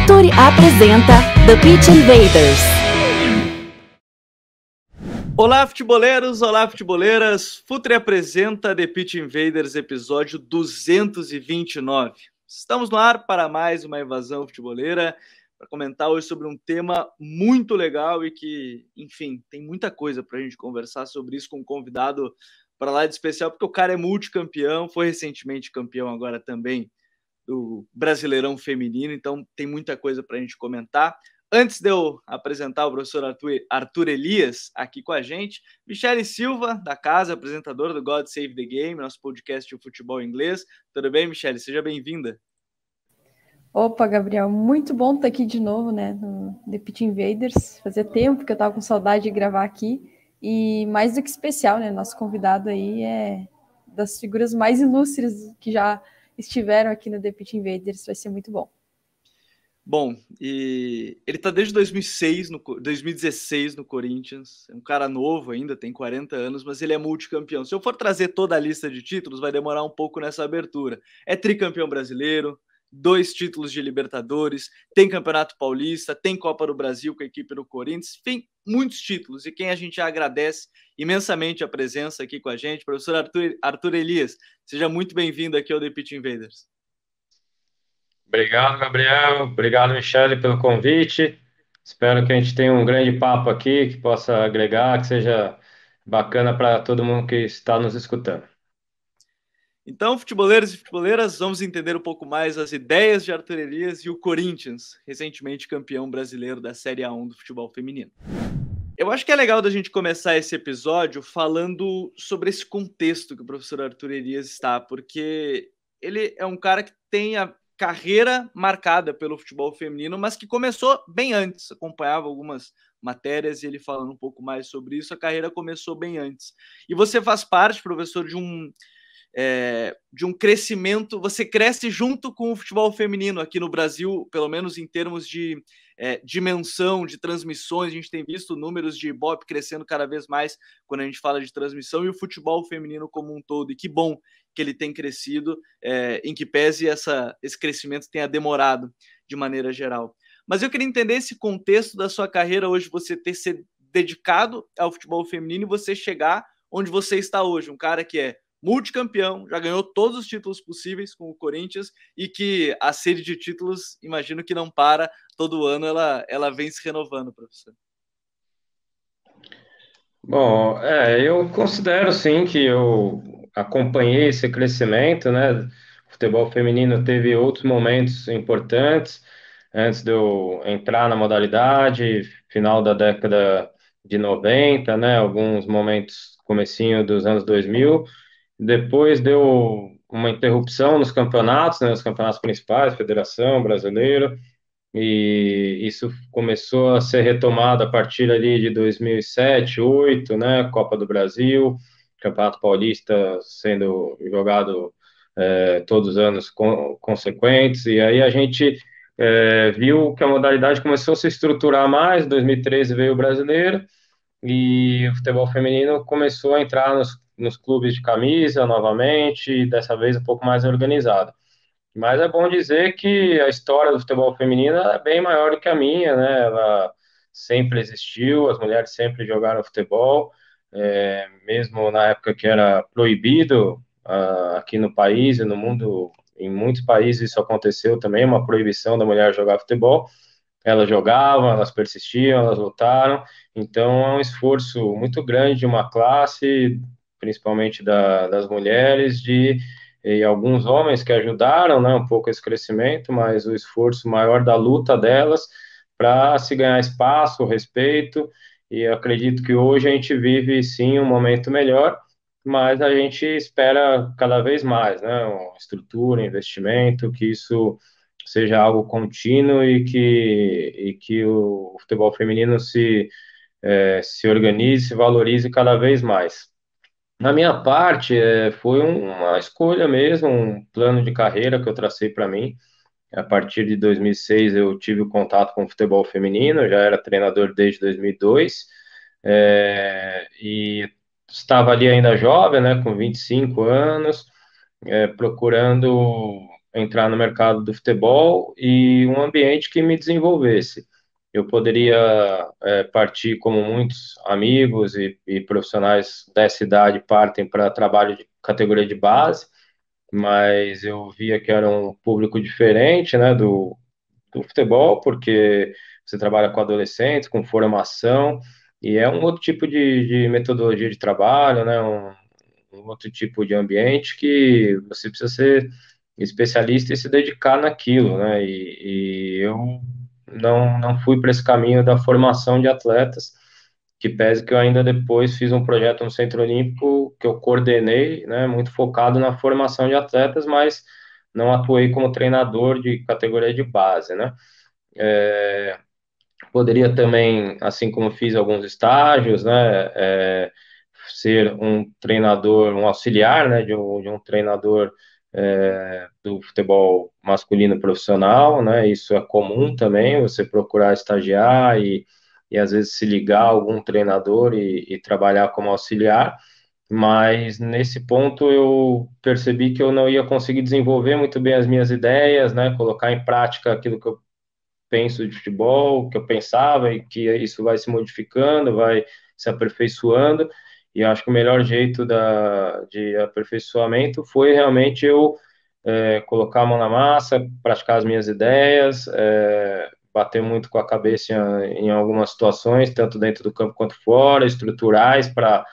Futre apresenta The Pitch Invaders. Olá, futeboleiros! Olá, futeboleiras! Futre apresenta The Pitch Invaders, episódio 229. Estamos no ar para mais uma invasão futeboleira, para comentar hoje sobre um tema muito legal e que, enfim, tem muita coisa para a gente conversar sobre isso com um convidado para lá de especial, porque o cara é multicampeão, foi recentemente campeão agora também do Brasileirão Feminino, então tem muita coisa para a gente comentar. Antes de eu apresentar o professor Arthur Elias aqui com a gente, Michele Silva, da casa, apresentadora do God Save the Game, nosso podcast de futebol inglês. Tudo bem, Michele? Seja bem-vinda. Opa, Gabriel, muito bom estar aqui de novo, né, no The Pitch Invaders. Fazia tempo que eu estava com saudade de gravar aqui e mais do que especial, né, nosso convidado aí é das figuras mais ilustres que já estiveram aqui no The Pitch Invaders, vai ser muito bom. Bom, e ele está desde 2016 no Corinthians, é um cara novo ainda, tem 40 anos, mas ele é multicampeão. Se eu for trazer toda a lista de títulos, vai demorar um pouco nessa abertura. É tricampeão brasileiro, 2 títulos de Libertadores, tem Campeonato Paulista, tem Copa do Brasil com a equipe do Corinthians, enfim, muitos títulos, e quem a gente agradece imensamente a presença aqui com a gente, professor Arthur Elias, seja muito bem-vindo aqui ao The Pitch Invaders. Obrigado, Gabriel. Obrigado, Michele, pelo convite. Espero que a gente tenha um grande papo aqui, que possa agregar, que seja bacana para todo mundo que está nos escutando. Então, futeboleiros e futeboleiras, vamos entender um pouco mais as ideias de Arthur Elias e o Corinthians, recentemente campeão brasileiro da Série A1 do futebol feminino. Eu acho que é legal da gente começar esse episódio falando sobre esse contexto que o professor Arthur Elias está, porque ele é um cara que tem a carreira marcada pelo futebol feminino, mas que começou bem antes, acompanhava algumas matérias e ele falando um pouco mais sobre isso, a carreira começou bem antes. E você faz parte, professor, de um crescimento, você cresce junto com o futebol feminino aqui no Brasil, pelo menos em termos de dimensão, de transmissões, a gente tem visto números de Ibope crescendo cada vez mais quando a gente fala de transmissão, e o futebol feminino como um todo, e que bom que ele tem crescido, em que pese esse crescimento tenha demorado de maneira geral. Mas eu queria entender esse contexto da sua carreira hoje, você ter se dedicado ao futebol feminino e você chegar onde você está hoje, um cara que é multicampeão, já ganhou todos os títulos possíveis com o Corinthians e que a sede de títulos, imagino que não para, todo ano ela vem se renovando, professor. Bom, eu considero sim que eu acompanhei esse crescimento, né? O futebol feminino teve outros momentos importantes antes de eu entrar na modalidade, final da década de 90, né? Alguns momentos, comecinho dos anos 2000. Depois deu uma interrupção nos campeonatos, né? Os campeonatos principais, Federação Brasileira, e isso começou a ser retomado a partir ali de 2007, 2008, né, Copa do Brasil, Campeonato Paulista sendo jogado todos os anos consequentes, e aí a gente viu que a modalidade começou a se estruturar mais, em 2013 veio o Brasileiro, e o futebol feminino começou a entrar nos clubes de camisa novamente, e dessa vez um pouco mais organizado. Mas é bom dizer que a história do futebol feminino é bem maior do que a minha, né? Ela sempre existiu, as mulheres sempre jogaram futebol, mesmo na época que era proibido aqui no país e no mundo, em muitos países isso aconteceu também, uma proibição da mulher jogar futebol. Elas jogavam, elas persistiam, elas lutaram, então é um esforço muito grande de uma classe, principalmente das mulheres, e alguns homens que ajudaram, né, um pouco esse crescimento, mas o esforço maior da luta delas para se ganhar espaço, respeito, e acredito que hoje a gente vive sim um momento melhor, mas a gente espera cada vez mais, né, uma estrutura, investimento, que isso seja algo contínuo e que o futebol feminino se organize, se valorize cada vez mais. Na minha parte, foi uma escolha mesmo, um plano de carreira que eu tracei para mim. A partir de 2006, eu tive o contato com o futebol feminino, eu já era treinador desde 2002, e estava ali ainda jovem, né, com 25 anos, procurando entrar no mercado do futebol e um ambiente que me desenvolvesse. Eu poderia partir como muitos amigos e profissionais dessa idade partem para trabalho de categoria de base, mas eu via que era um público diferente, né, do futebol, porque você trabalha com adolescentes, com formação, e é um outro tipo de metodologia de trabalho, né, um outro tipo de ambiente que você precisa ser especialista e se dedicar naquilo, né, e eu não fui para esse caminho da formação de atletas, que pese que eu ainda depois fiz um projeto no Centro Olímpico que eu coordenei, né, muito focado na formação de atletas, mas não atuei como treinador de categoria de base, né. Poderia também, assim como fiz alguns estágios, né, ser um treinador, um auxiliar, né, de um treinador do futebol masculino profissional, né, isso é comum também, você procurar estagiar e às vezes se ligar a algum treinador e trabalhar como auxiliar, mas nesse ponto eu percebi que eu não ia conseguir desenvolver muito bem as minhas ideias, né, colocar em prática aquilo que eu penso de futebol, que eu pensava, e que isso vai se modificando, vai se aperfeiçoando, e eu acho que o melhor jeito de aperfeiçoamento foi realmente eu colocar a mão na massa, praticar as minhas ideias, bater muito com a cabeça em algumas situações, tanto dentro do campo quanto fora, estruturais, para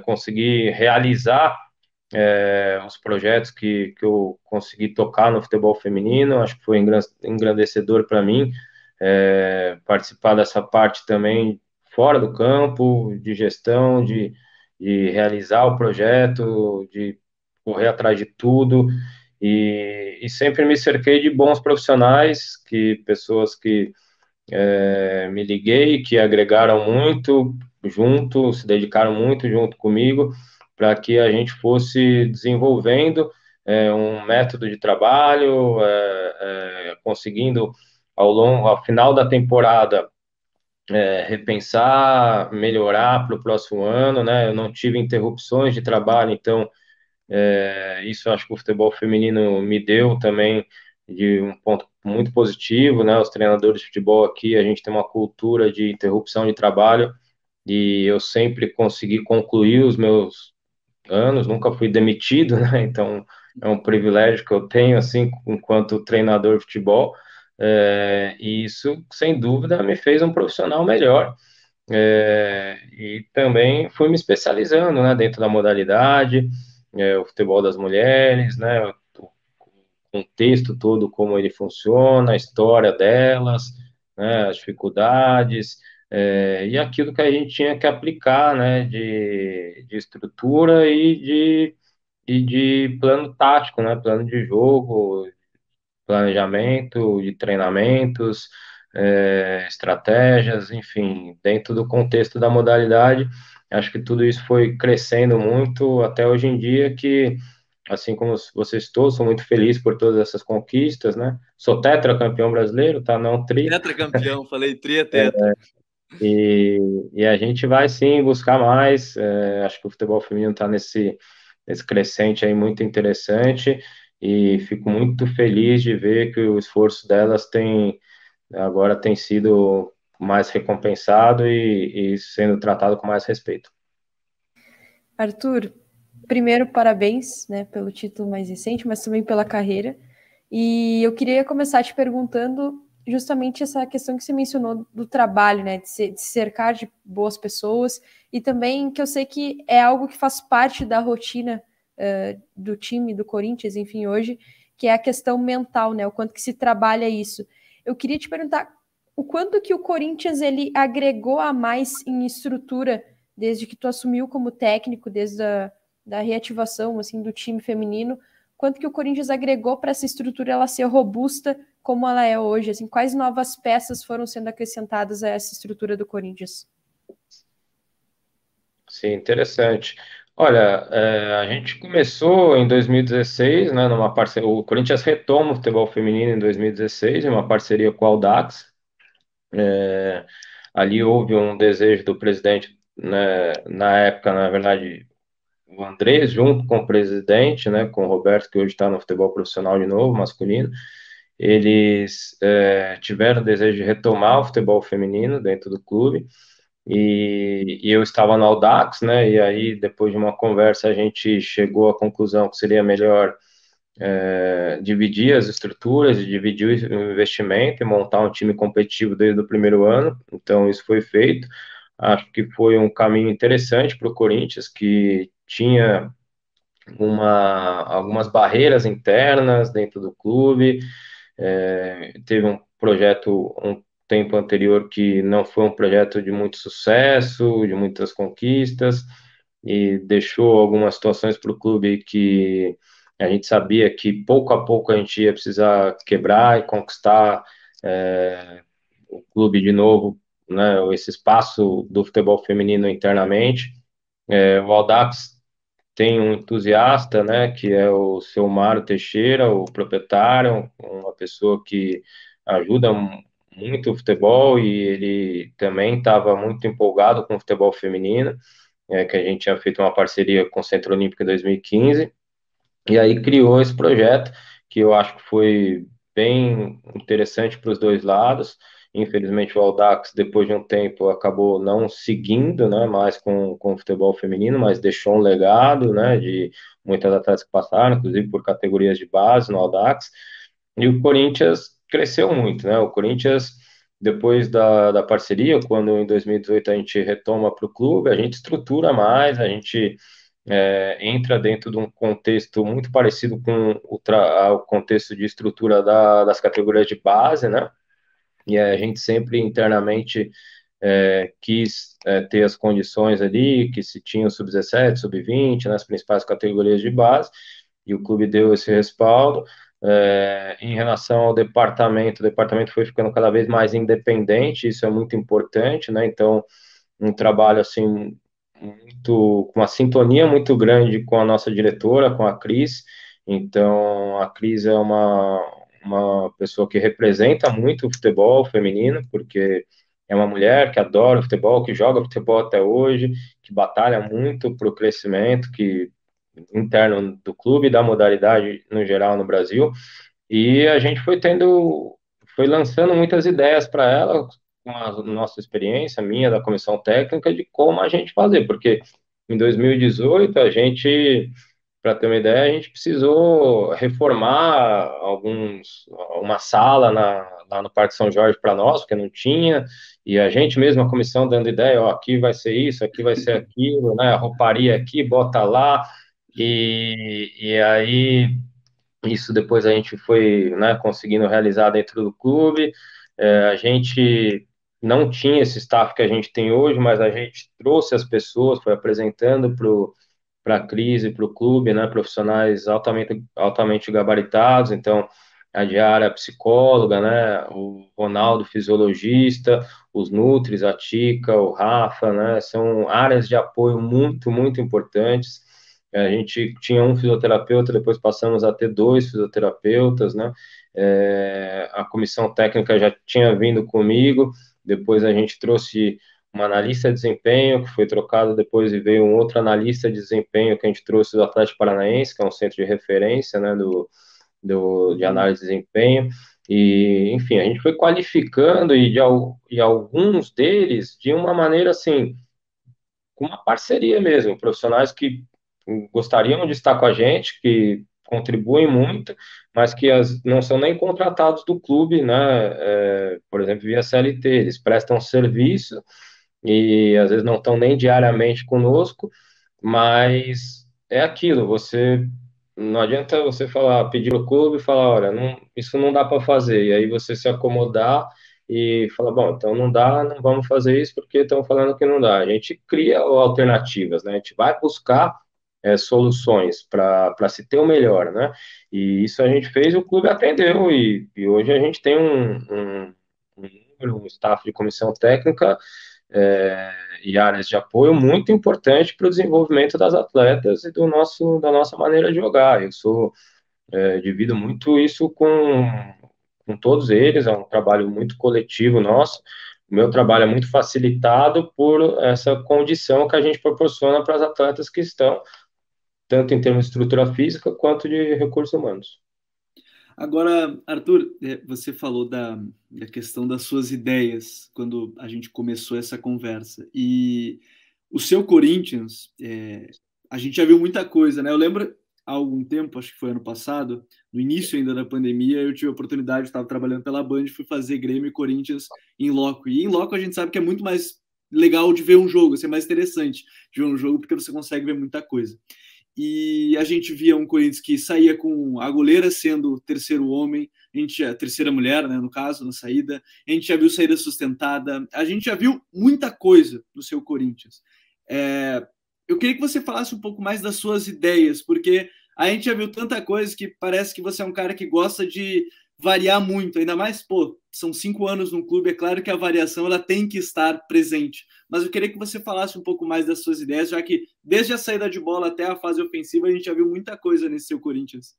conseguir realizar os projetos que eu consegui tocar no futebol feminino, acho que foi engrandecedor para mim participar dessa parte também fora do campo, de gestão, de realizar o projeto, de correr atrás de tudo, e sempre me cerquei de bons profissionais, pessoas que me liguei, que agregaram muito junto, se dedicaram muito junto comigo, para que a gente fosse desenvolvendo um método de trabalho, conseguindo ao final da temporada repensar, melhorar para o próximo ano, né? Eu não tive interrupções de trabalho, então isso eu acho que o futebol feminino me deu também de um ponto muito positivo, né? Os treinadores de futebol aqui, a gente tem uma cultura de interrupção de trabalho e eu sempre consegui concluir os meus anos, nunca fui demitido, né? Então é um privilégio que eu tenho, assim, enquanto treinador de futebol, e isso, sem dúvida, me fez um profissional melhor. E também fui me especializando, né, dentro da modalidade, o futebol das mulheres, né, o contexto todo, como ele funciona, a história delas, né, as dificuldades, e aquilo que a gente tinha que aplicar, né, de estrutura e de plano tático, né, plano de jogo, planejamento de treinamentos, estratégias, enfim, dentro do contexto da modalidade. Acho que tudo isso foi crescendo muito até hoje em dia, que, assim como vocês todos, sou muito feliz por todas essas conquistas, né? Sou tetracampeão brasileiro, tá? Não tri. Tetracampeão, falei tri é tetra. E a gente vai sim buscar mais. Acho que o futebol feminino está nesse crescente aí muito interessante e fico muito feliz de ver que o esforço delas agora tem sido mais recompensado e sendo tratado com mais respeito. Arthur, primeiro, parabéns, né, pelo título mais recente, mas também pela carreira. E eu queria começar te perguntando justamente essa questão que você mencionou do trabalho, né, de se cercar de boas pessoas, e também que eu sei que é algo que faz parte da rotina do time, do Corinthians, enfim, hoje, que é a questão mental, né, o quanto que se trabalha isso. Eu queria te perguntar o quanto que o Corinthians ele agregou a mais em estrutura desde que tu assumiu como técnico, desde da reativação assim do time feminino, quanto que o Corinthians agregou para essa estrutura ela ser robusta como ela é hoje, assim, quais novas peças foram sendo acrescentadas a essa estrutura do Corinthians? Sim, interessante. Olha, a gente começou em 2016, né, numa parceria, o Corinthians retoma o futebol feminino em 2016, em uma parceria com a Audax. Ali houve um desejo do presidente, né, na época, na verdade, o Andrés, junto com o presidente, né, com o Roberto, que hoje está no futebol profissional de novo, masculino, eles tiveram o desejo de retomar o futebol feminino dentro do clube, e eu estava no Audax, né, e aí depois de uma conversa a gente chegou à conclusão que seria melhor dividir as estruturas, dividir o investimento e montar um time competitivo desde o primeiro ano. Então, isso foi feito. Acho que foi um caminho interessante para o Corinthians, que tinha algumas barreiras internas dentro do clube. Teve um projeto um tempo anterior que não foi um projeto de muito sucesso, de muitas conquistas, e deixou algumas situações para o clube que a gente sabia que pouco a pouco a gente ia precisar quebrar e conquistar o clube de novo, né, esse espaço do futebol feminino internamente. O Audax tem um entusiasta, né, que é o seu Mário Teixeira, o proprietário, uma pessoa que ajuda muito o futebol, e ele também estava muito empolgado com o futebol feminino, que a gente tinha feito uma parceria com o Centro Olímpico em 2015, e aí criou esse projeto, que eu acho que foi bem interessante para os dois lados. Infelizmente, o Audax, depois de um tempo, acabou não seguindo, né, mais com o futebol feminino, mas deixou um legado, né, de muitas atletas que passaram, inclusive por categorias de base no Audax. E o Corinthians cresceu muito, né? O Corinthians, depois da parceria, quando em 2018 a gente retoma para o clube, a gente estrutura mais, a gente entra dentro de um contexto muito parecido com o contexto de estrutura das categorias de base, né? E a gente sempre internamente quis ter as condições ali, que se tinha o sub-17, sub-20, nas principais categorias de base, e o clube deu esse respaldo. Em relação ao departamento, o departamento foi ficando cada vez mais independente, isso é muito importante, né? Então, um trabalho assim com uma sintonia muito grande com a nossa diretora, com a Cris. Então, a Cris é uma pessoa que representa muito o futebol feminino, porque é uma mulher que adora o futebol, que joga futebol até hoje, que batalha muito para o crescimento interno do clube, da modalidade no geral no Brasil. E a gente foi lançando muitas ideias para ela, com a nossa experiência, minha, da comissão técnica, de como a gente fazer, porque em 2018 para ter uma ideia, a gente precisou reformar uma sala lá no Parque São Jorge para nós, porque não tinha, e a gente mesmo, a comissão, dando ideia, ó, aqui vai ser isso, aqui vai ser aquilo, né, a rouparia aqui, bota lá, e aí isso depois a gente foi, né, conseguindo realizar dentro do clube. A gente não tinha esse staff que a gente tem hoje, mas a gente trouxe as pessoas, foi apresentando para a crise, para o clube, né, profissionais altamente gabaritados. Então, a Diária, psicóloga, né, o Ronaldo, fisiologista, os Nutris, a Tica, o Rafa, né, são áreas de apoio muito, muito importantes. A gente tinha um fisioterapeuta, depois passamos a ter dois fisioterapeutas, né? A comissão técnica já tinha vindo comigo, depois a gente trouxe uma analista de desempenho, que foi trocado depois, e veio um outro analista de desempenho que a gente trouxe do Atlético Paranaense, que é um centro de referência, né, de análise de desempenho. E, enfim, a gente foi qualificando, e alguns deles de uma maneira assim, com uma parceria mesmo, profissionais que gostariam de estar com a gente, que contribuem muito, mas que não são nem contratados do clube, né? Por exemplo, via CLT, eles prestam serviço e às vezes não estão nem diariamente conosco, mas é aquilo, não adianta você pedir ao clube e falar, olha, isso não dá para fazer, e aí você se acomodar e falar, bom, então não dá, não vamos fazer isso porque estão falando que não dá. A gente cria alternativas, né? A gente vai buscar soluções para se ter o melhor, né? E isso a gente fez, o clube atendeu, e hoje a gente tem um staff de comissão técnica e áreas de apoio muito importante para o desenvolvimento das atletas e da nossa maneira de jogar. Divido muito isso com todos eles, é um trabalho muito coletivo nosso. O meu trabalho é muito facilitado por essa condição que a gente proporciona para as atletas que estão tanto em termos de estrutura física quanto de recursos humanos. Agora, Arthur, você falou da questão das suas ideias quando a gente começou essa conversa. E o seu Corinthians, a gente já viu muita coisa, né? Eu lembro há algum tempo, acho que foi ano passado, no início ainda da pandemia, eu tive a oportunidade, estava trabalhando pela Band, fui fazer Grêmio e Corinthians em loco. E em loco a gente sabe que é muito mais legal de ver um jogo, assim, é mais interessante de ver um jogo porque você consegue ver muita coisa. E a gente via um Corinthians que saía com a goleira sendo o terceiro homem, a terceira mulher, né, no caso, na saída. A gente já viu saída sustentada, a gente já viu muita coisa no seu Corinthians. Eu queria que você falasse um pouco mais das suas ideias, porque a gente já viu tanta coisa que parece que você é um cara que gosta de variar muito, ainda mais, pô, são 5 anos no clube, é claro que a variação ela tem que estar presente, mas eu queria que você falasse um pouco mais das suas ideias, já que desde a saída de bola até a fase ofensiva a gente já viu muita coisa nesse seu Corinthians.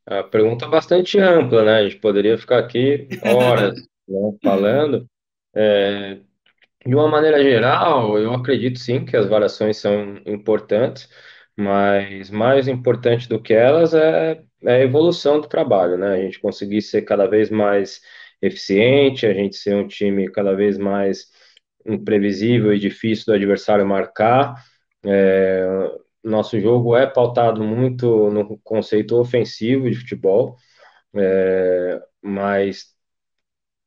A pergunta é bastante ampla, né? A gente poderia ficar aqui horas, né, falando. De uma maneira geral, eu acredito sim que as variações são importantes, mas mais importante do que elas é a evolução do trabalho, né? A gente conseguir ser cada vez mais eficiente, a gente ser um time cada vez mais imprevisível e difícil do adversário marcar. É, Nosso jogo é pautado muito no conceito ofensivo de futebol, mas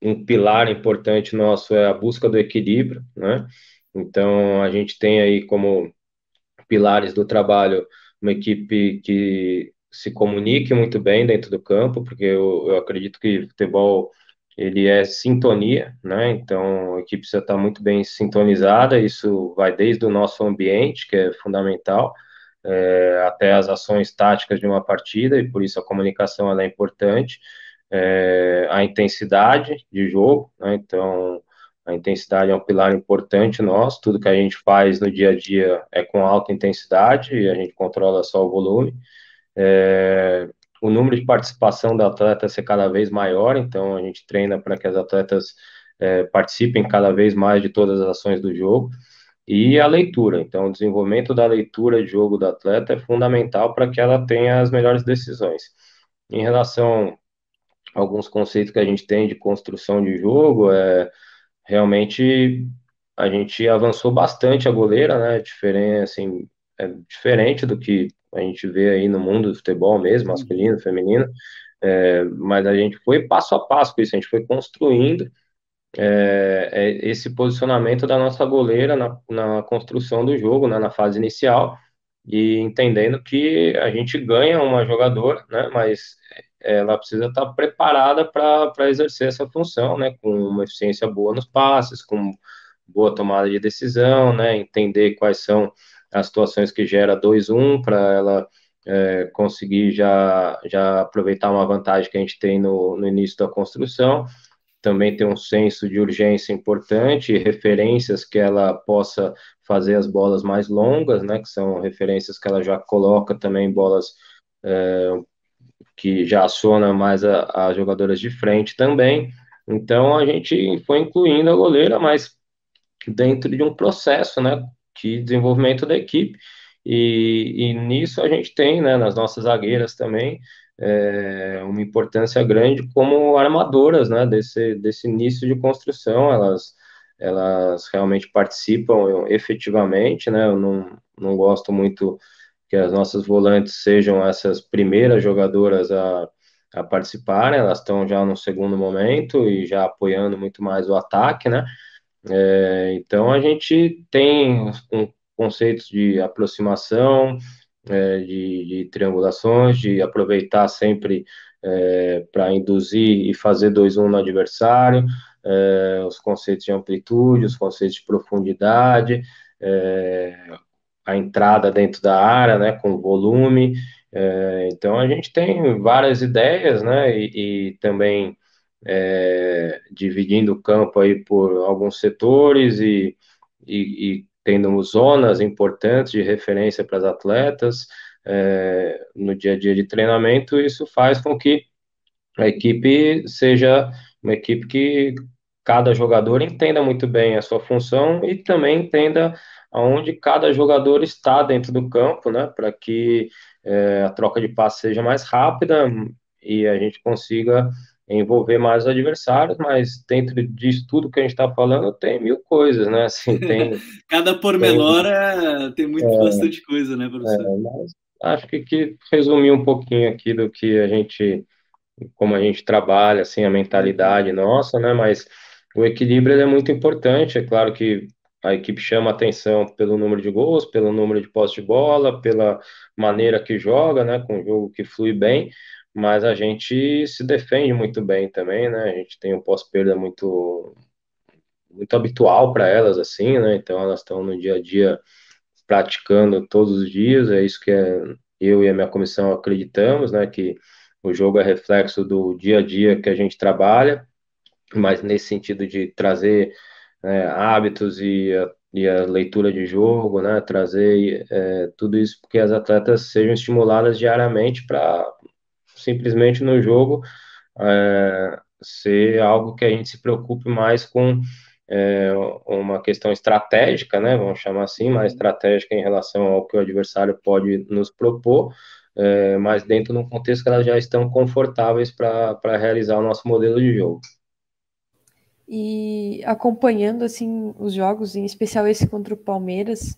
um pilar importante nosso é a busca do equilíbrio, né? Então, a gente tem aí como pilares do trabalho uma equipe que se comunique muito bem dentro do campo, porque eu acredito que futebol ele é sintonia, né? Então, a equipe precisa estar muito bem sintonizada, isso vai desde o nosso ambiente, que é fundamental, até as ações táticas de uma partida, e por isso a comunicação ela é importante, a intensidade de jogo, né? Então, a intensidade é um pilar importante nosso, tudo que a gente faz no dia a dia é com alta intensidade e a gente controla só o volume. O número de participação da atleta ser cada vez maior, então a gente treina para que as atletas participem cada vez mais de todas as ações do jogo. E a leitura, então o desenvolvimento da leitura de jogo do atleta é fundamental para que ela tenha as melhores decisões. Em relação a alguns conceitos que a gente tem de construção de jogo, realmente a gente avançou bastante a goleira, né? Assim, é diferente do que a gente vê aí no mundo do futebol mesmo, masculino, feminino, mas a gente foi passo a passo com isso, a gente foi construindo esse posicionamento da nossa goleira na construção do jogo, né, na fase inicial, e entendendo que a gente ganha uma jogadora, né, mas ela precisa estar preparada para exercer essa função, né, com uma eficiência boa nos passes, com boa tomada de decisão, né, entender quais são as situações que gera 2-1 para ela conseguir já aproveitar uma vantagem que a gente tem no início da construção, também ter um senso de urgência importante, referências que ela possa fazer as bolas mais longas, né, que são referências que ela já coloca também bolas que já aciona mais as jogadoras de frente também. Então a gente foi incluindo a goleira, mas dentro de um processo, né, de desenvolvimento da equipe. E nisso a gente tem, né, nas nossas zagueiras também, uma importância grande como armadoras, né, desse início de construção. Elas realmente participam efetivamente, né, eu não gosto muito que as nossas volantes sejam essas primeiras jogadoras a participarem, elas estão já no segundo momento e já apoiando muito mais o ataque, né? Então a gente tem conceitos de aproximação, de triangulações, de aproveitar sempre para induzir e fazer 2-1 no adversário, os conceitos de amplitude, os conceitos de profundidade, a entrada dentro da área, né, com volume. Então a gente tem várias ideias, né, e também dividindo o campo aí por alguns setores e tendo zonas importantes de referência para as atletas no dia a dia de treinamento, isso faz com que a equipe seja uma equipe que cada jogador entenda muito bem a sua função e também entenda aonde cada jogador está dentro do campo, né, para que a troca de passes seja mais rápida e a gente consiga envolver mais os adversários, mas dentro disso tudo que a gente está falando tem mil coisas, né? Assim, Cada tem pormenor tem muito, bastante coisa, né, professor? mas acho que resumi um pouquinho aqui do que a gente, como a gente trabalha, assim, a mentalidade nossa, né? Mas o equilíbrio ele é muito importante. É claro que a equipe chama atenção pelo número de gols, pelo número de posse de bola, pela maneira que joga, né? Com um jogo que flui bem, mas a gente se defende muito bem também, né? A gente tem um pós-perda muito habitual para elas, assim, né? Então elas estão no dia a dia praticando todos os dias, é isso que eu e a minha comissão acreditamos, né, que o jogo é reflexo do dia a dia que a gente trabalha, mas nesse sentido de trazer hábitos e a leitura de jogo, né, trazer tudo isso porque as atletas sejam estimuladas diariamente para simplesmente no jogo ser algo que a gente se preocupe mais com uma questão estratégica, né, vamos chamar assim, mais estratégica em relação ao que o adversário pode nos propor, mas dentro de um contexto que elas já estão confortáveis para realizar o nosso modelo de jogo. E acompanhando assim os jogos, em especial esse contra o Palmeiras,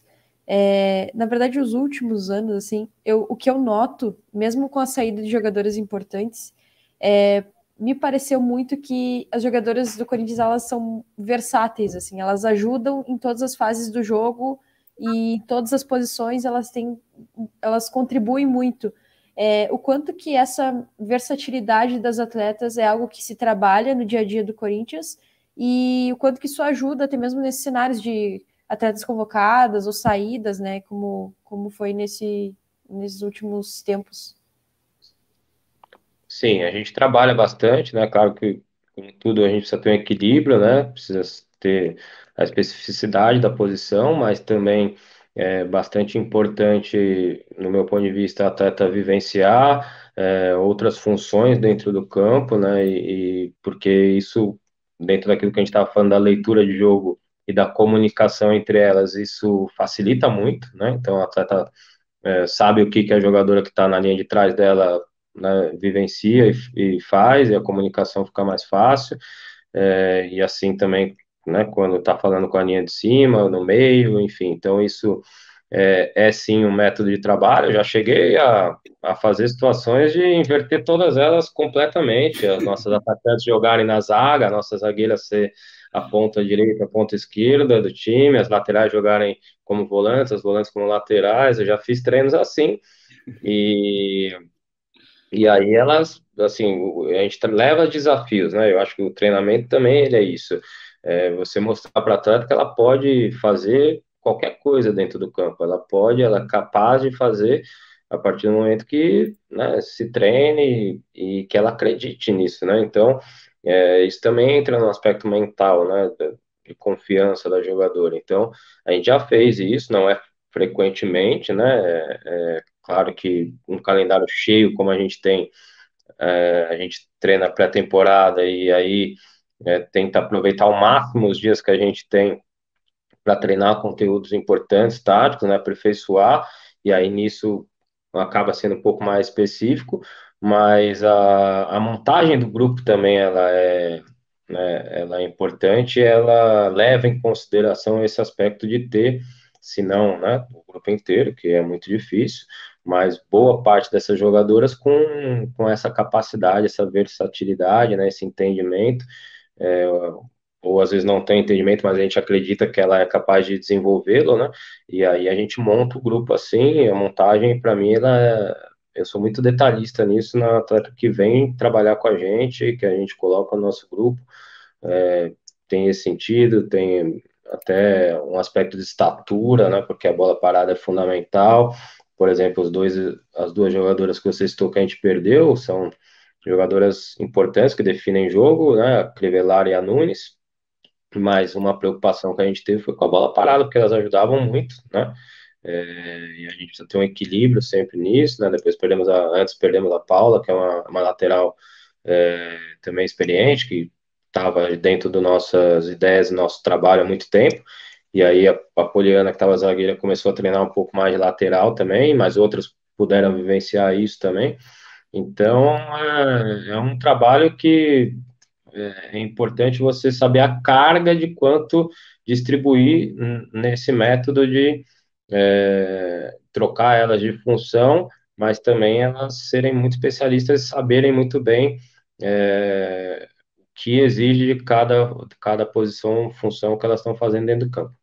na verdade os últimos anos assim, o que eu noto, mesmo com a saída de jogadores importantes, me pareceu muito que as jogadoras do Corinthians elas são versáteis, assim, elas ajudam em todas as fases do jogo e em todas as posições elas contribuem muito. O quanto que essa versatilidade das atletas é algo que se trabalha no dia a dia do Corinthians e o quanto que isso ajuda até mesmo nesses cenários de atletas convocadas ou saídas, né, como foi nesses últimos tempos. Sim, a gente trabalha bastante, né? Claro que, como tudo, a gente precisa ter um equilíbrio, né? Precisa ter a especificidade da posição, mas também é bastante importante, no meu ponto de vista, o atleta vivenciar outras funções dentro do campo, né? E porque isso, dentro daquilo que a gente estava falando da leitura de jogo e da comunicação entre elas, isso facilita muito, né? Então, o atleta sabe o que que a jogadora que está na linha de trás dela, né, vivencia e faz, e a comunicação fica mais fácil, e assim também, né, quando está falando com a linha de cima, no meio, enfim, então isso sim um método de trabalho. Eu já cheguei a fazer situações de inverter todas elas completamente, as nossas atacantes jogarem na zaga, a nossa zagueira ser a ponta direita, a ponta esquerda do time, as laterais jogarem como volantes, as volantes como laterais. Eu já fiz treinos assim, e aí elas, assim, a gente leva desafios, né? Eu acho que o treinamento também ele é isso. Você mostrar para a atleta que ela pode fazer qualquer coisa dentro do campo. Ela é capaz de fazer a partir do momento que, né, se treine e que ela acredite nisso, né? Então, isso também entra no aspecto mental, né? De confiança da jogadora. Então, a gente já fez isso, não é frequentemente, né? Claro que um calendário cheio como a gente tem, a gente treina pré-temporada e aí tenta aproveitar ao máximo os dias que a gente tem para treinar conteúdos importantes, táticos, né, aperfeiçoar, e aí nisso acaba sendo um pouco mais específico, mas a montagem do grupo também ela é importante, ela leva em consideração esse aspecto de ter, se não, né, o grupo inteiro, que é muito difícil, mas boa parte dessas jogadoras com essa capacidade, essa versatilidade, né, esse entendimento, é, ou às vezes não tem entendimento, mas a gente acredita que ela é capaz de desenvolvê-lo, né? E aí a gente monta o grupo assim, a montagem, para mim, eu sou muito detalhista nisso na atleta que vem trabalhar com a gente, que a gente coloca no nosso grupo, é, tem esse sentido, tem até um aspecto de estatura, né? Porque a bola parada é fundamental. Por exemplo, as duas jogadoras que você citou que a gente perdeu são jogadoras importantes que definem jogo, né? A Crivellari e a Nunes, mas uma preocupação que a gente teve foi com a bola parada, porque elas ajudavam muito, né? E a gente precisa ter um equilíbrio sempre nisso, né? Antes perdemos a Paula, que é uma lateral também experiente, que estava dentro das nossas ideias, do nosso trabalho há muito tempo. E aí a Poliana, que estava zagueira, começou a treinar um pouco mais de lateral também, mas outras puderam vivenciar isso também. Então, é um trabalho que é importante você saber a carga de quanto distribuir nesse método de trocar elas de função, mas também elas serem muito especialistas e saberem muito bem o que exige de cada posição, função que elas estão fazendo dentro do campo.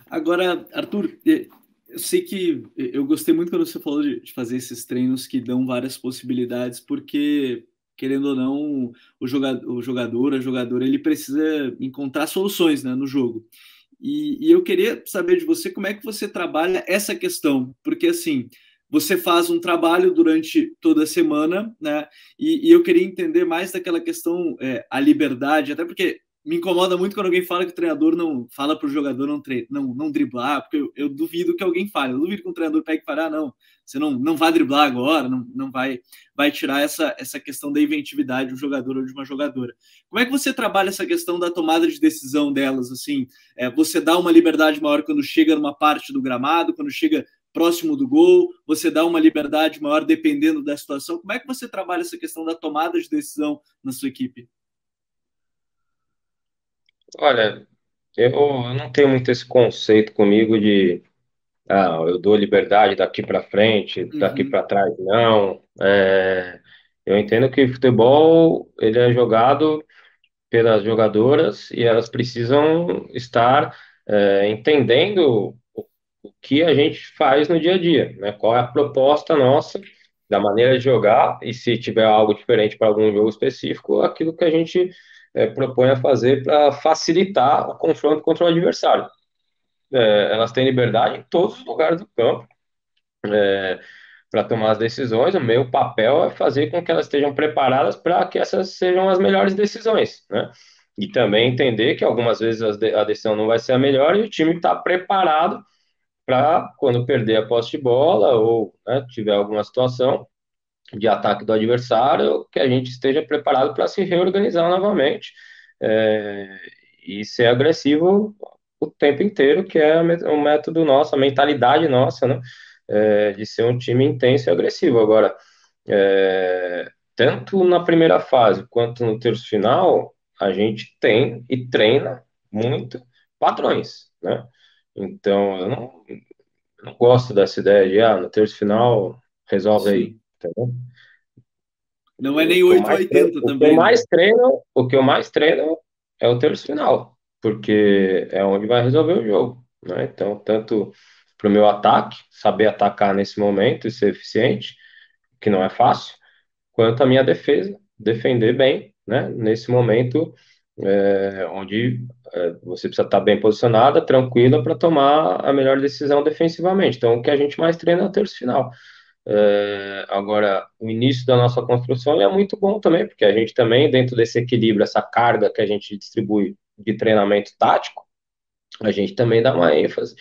Agora, Arthur, eu sei que eu gostei muito quando você falou de fazer esses treinos que dão várias possibilidades, porque, querendo ou não, o jogador, a jogadora, ele precisa encontrar soluções, né, no jogo. E eu queria saber de você como é que você trabalha essa questão, porque assim, você faz um trabalho durante toda a semana, né? E eu queria entender mais daquela questão, a liberdade, até porque me incomoda muito quando alguém fala que o treinador não fala para o jogador não driblar, porque eu duvido que alguém fale, eu duvido que um treinador pegue e fale, não, você não vai driblar agora, não vai tirar essa questão da inventividade de um jogador ou de uma jogadora. Como é que você trabalha essa questão da tomada de decisão delas, assim, você dá uma liberdade maior quando chega numa parte do gramado, quando chega próximo do gol, você dá uma liberdade maior dependendo da situação, como é que você trabalha essa questão da tomada de decisão na sua equipe? Olha, eu não tenho muito esse conceito comigo de eu dou liberdade daqui para frente, daqui para trás, não. Eu entendo que futebol ele é jogado pelas jogadoras e elas precisam estar entendendo o que a gente faz no dia a dia, né? Qual é a proposta nossa da maneira de jogar e se tiver algo diferente para algum jogo específico, aquilo que a gente propõe a fazer para facilitar o confronto contra o adversário. Elas têm liberdade em todos os lugares do campo para tomar as decisões. O meu papel é fazer com que elas estejam preparadas para que essas sejam as melhores decisões, né? E também entender que algumas vezes a decisão não vai ser a melhor e o time está preparado para, quando perder a posse de bola ou, né, tiver alguma situação de ataque do adversário, que a gente esteja preparado para se reorganizar novamente e ser agressivo o tempo inteiro, que é o método nosso, a mentalidade nossa, né? De ser um time intenso e agressivo. Agora, tanto na primeira fase quanto no terço final, a gente tem e treina muito padrões, né? Então, eu não gosto dessa ideia de, no terço final, resolve aí, Sim. entendeu? Não é nem 8 ou 80 também, né? O que eu mais treino é o terço final, porque é onde vai resolver o jogo, né? Então, tanto para o meu ataque, saber atacar nesse momento e ser eficiente, que não é fácil, quanto a minha defesa, defender bem, né? Nesse momento, onde você precisa estar bem posicionada, tranquila, para tomar a melhor decisão defensivamente. Então, o que a gente mais treina é o terço final. Agora, o início da nossa construção é muito bom também, porque a gente também, dentro desse equilíbrio, essa carga que a gente distribui de treinamento tático, a gente também dá uma ênfase,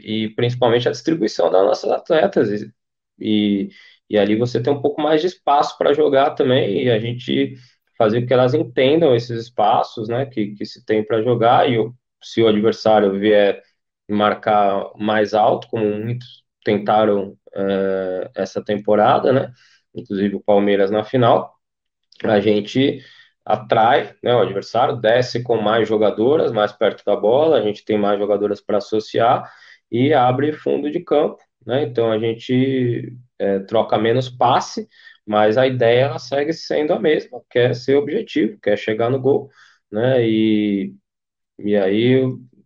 e principalmente a distribuição das nossas atletas, e, e ali você tem um pouco mais de espaço para jogar também, e a gente fazer com que elas entendam esses espaços, né, que se tem para jogar, e se o adversário vier marcar mais alto, como muitos tentaram essa temporada, né? Inclusive o Palmeiras na final, a gente atrai, né, o adversário, desce com mais jogadoras, mais perto da bola, a gente tem mais jogadoras para associar e abre fundo de campo, né? Então a gente troca menos passe, mas a ideia ela segue sendo a mesma, que é ser objetivo, que é chegar no gol, né? E aí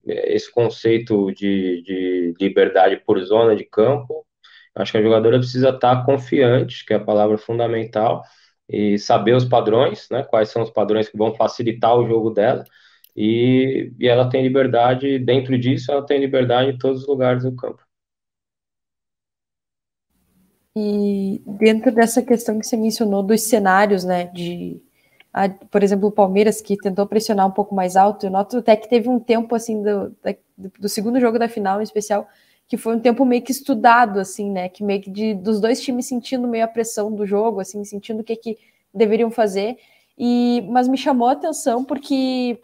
esse conceito de liberdade por zona de campo, acho que a jogadora precisa estar confiante, que é a palavra fundamental, e saber os padrões, né? Quais são os padrões que vão facilitar o jogo dela, e ela tem liberdade, dentro disso, ela tem liberdade em todos os lugares do campo. E dentro dessa questão que você mencionou dos cenários, né, por exemplo, o Palmeiras, que tentou pressionar um pouco mais alto, eu noto até que teve um tempo, assim, do segundo jogo da final, em especial, que foi um tempo meio que estudado, assim, né, que meio que dos dois times sentindo meio a pressão do jogo, assim, sentindo o que deveriam fazer, Mas me chamou a atenção porque,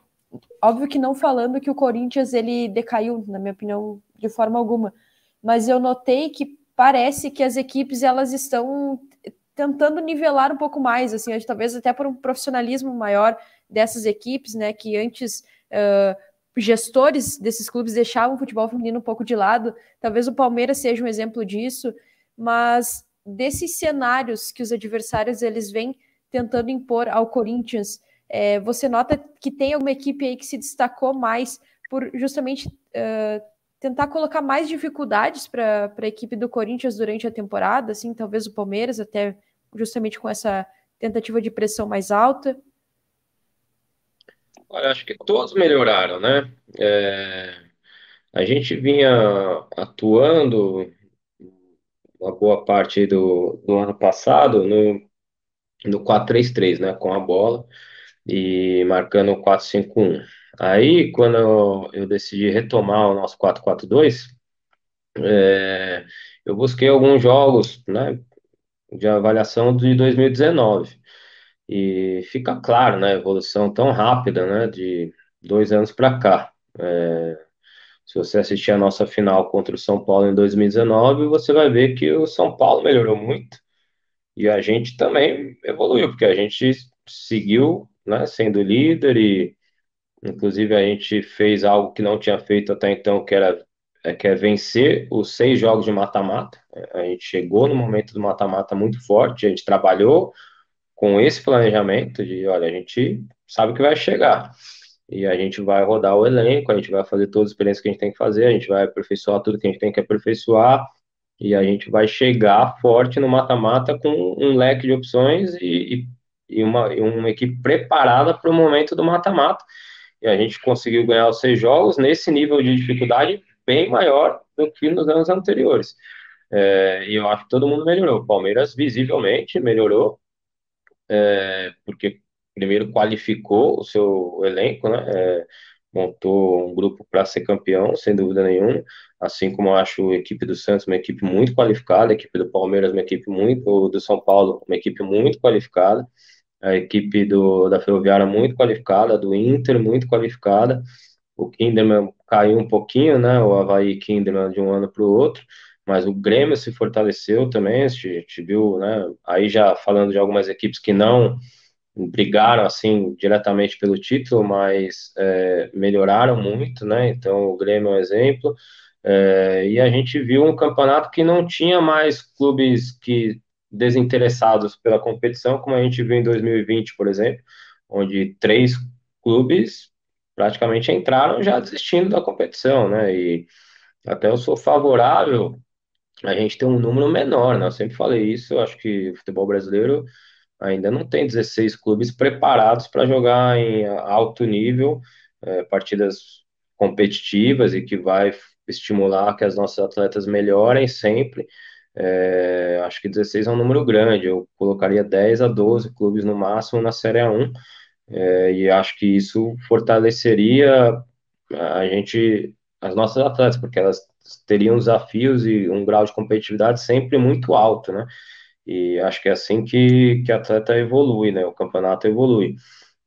óbvio que não falando que o Corinthians ele decaiu, na minha opinião, de forma alguma, mas eu notei que parece que as equipes elas estão tentando nivelar um pouco mais, assim, talvez até por um profissionalismo maior dessas equipes, né, que antes gestores desses clubes deixavam o futebol feminino um pouco de lado. Talvez o Palmeiras seja um exemplo disso, mas desses cenários que os adversários eles vêm tentando impor ao Corinthians, você nota que tem alguma equipe aí que se destacou mais por justamente tentar colocar mais dificuldades para a equipe do Corinthians durante a temporada, assim, talvez o Palmeiras, até justamente com essa tentativa de pressão mais alta? Olha, acho que todos melhoraram, né? A gente vinha atuando uma boa parte do ano passado no 4-3-3, né? Com a bola e marcando o 4-5-1. Aí, quando eu decidi retomar o nosso 4-4-2, eu busquei alguns jogos, né, de avaliação de 2019. E fica claro, né, a evolução tão rápida, né, de 2 anos para cá. Se você assistir a nossa final contra o São Paulo em 2019, você vai ver que o São Paulo melhorou muito e a gente também evoluiu, porque a gente seguiu, né, sendo líder e, inclusive, a gente fez algo que não tinha feito até então, que é vencer os 6 jogos de mata-mata. A gente chegou no momento do mata-mata muito forte, a gente trabalhou com esse planejamento de, olha, a gente sabe que vai chegar. E a gente vai rodar o elenco, a gente vai fazer todas as experiências que a gente tem que fazer, a gente vai aperfeiçoar tudo que a gente tem que aperfeiçoar, e a gente vai chegar forte no mata-mata com um leque de opções e uma equipe preparada para o momento do mata-mata. E a gente conseguiu ganhar os 6 jogos nesse nível de dificuldade bem maior do que nos anos anteriores. E eu acho que todo mundo melhorou. O Palmeiras visivelmente melhorou, porque primeiro qualificou o seu elenco, né? Montou um grupo para ser campeão, sem dúvida nenhuma. Assim como eu acho a equipe do Santos uma equipe muito qualificada, a equipe do Palmeiras uma equipe muito, do São Paulo uma equipe muito qualificada, a equipe da Ferroviária muito qualificada, do Inter muito qualificada. O Kinderman caiu um pouquinho, né? O Avaí Kinderman de um ano para o outro, mas o Grêmio se fortaleceu também. A gente viu, né? Aí já falando de algumas equipes que não brigaram assim diretamente pelo título, mas melhoraram muito, né? Então o Grêmio é um exemplo. E a gente viu um campeonato que não tinha mais clubes que desinteressados pela competição, como a gente viu em 2020, por exemplo, onde 3 clubes praticamente entraram já desistindo da competição, né? E até eu sou favorável a gente ter um número menor, né? Eu sempre falei isso, eu acho que o futebol brasileiro ainda não tem 16 clubes preparados para jogar em alto nível, partidas competitivas e que vai estimular que as nossas atletas melhorem sempre. Acho que 16 é um número grande, eu colocaria 10 a 12 clubes no máximo na Série A1, e acho que isso fortaleceria a gente, as nossas atletas, porque elas teriam desafios e um grau de competitividade sempre muito alto, né? E acho que é assim que atleta evolui, né? O campeonato evolui.